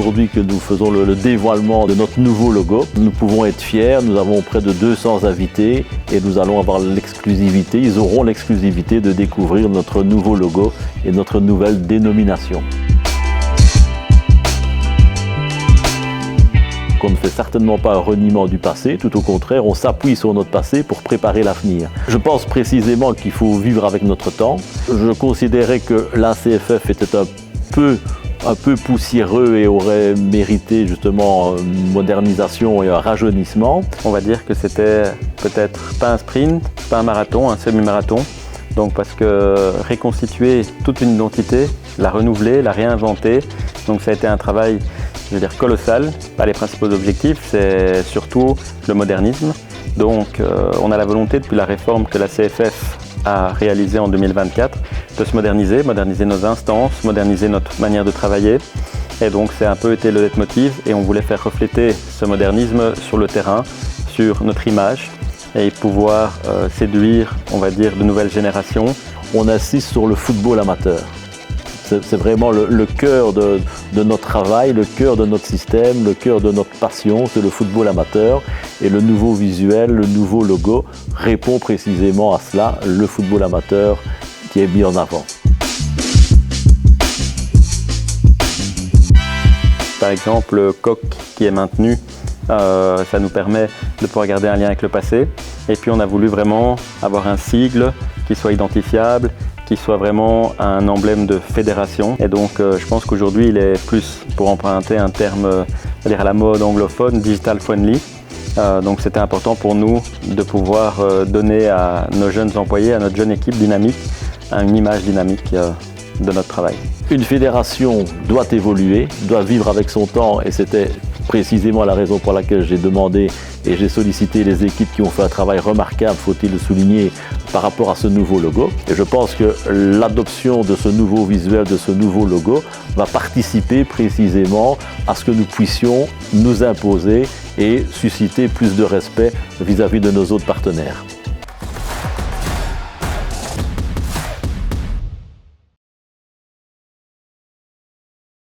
aujourd'hui que nous faisons le dévoilement de notre nouveau logo. Nous pouvons être fiers, nous avons près de 200 invités et nous allons avoir l'exclusivité, ils auront l'exclusivité de découvrir notre nouveau logo et notre nouvelle dénomination. On ne fait certainement pas un reniement du passé, tout au contraire, on s'appuie sur notre passé pour préparer l'avenir. Je pense précisément qu'il faut vivre avec notre temps. Je considérais que l'ACFF était un peu poussiéreux et aurait mérité justement une modernisation et un rajeunissement. On va dire que c'était peut-être pas un sprint, pas un marathon, un semi-marathon. Donc parce que réconstituer toute une identité, la renouveler, la réinventer, donc ça a été un travail, je veux dire, colossal. Pas les principaux objectifs, c'est surtout le modernisme. Donc on a la volonté depuis la réforme que la CFF a réalisée en 2024 de se moderniser nos instances, moderniser notre manière de travailler. Et donc c'est un peu été le leitmotiv et on voulait faire refléter ce modernisme sur le terrain, sur notre image et pouvoir séduire, on va dire, de nouvelles générations. On insiste sur le football amateur. C'est vraiment le cœur de notre travail, le cœur de notre système, le cœur de notre passion, c'est le football amateur. Et le nouveau visuel, le nouveau logo répond précisément à cela, le football amateur qui est mis en avant. Par exemple, le coq qui est maintenu, ça nous permet de pouvoir garder un lien avec le passé. Et puis on a voulu vraiment avoir un sigle qui soit identifiable, qui soit vraiment un emblème de fédération. Et donc je pense qu'aujourd'hui il est plus, pour emprunter un terme à la mode anglophone, digital friendly. Donc c'était important pour nous de pouvoir donner à nos jeunes employés, à notre jeune équipe dynamique, une image dynamique de notre travail. Une fédération doit évoluer, doit vivre avec son temps et c'était précisément la raison pour laquelle j'ai demandé et j'ai sollicité les équipes qui ont fait un travail remarquable, faut-il le souligner, par rapport à ce nouveau logo. Et je pense que l'adoption de ce nouveau visuel, de ce nouveau logo, va participer précisément à ce que nous puissions nous imposer et susciter plus de respect vis-à-vis de nos autres partenaires.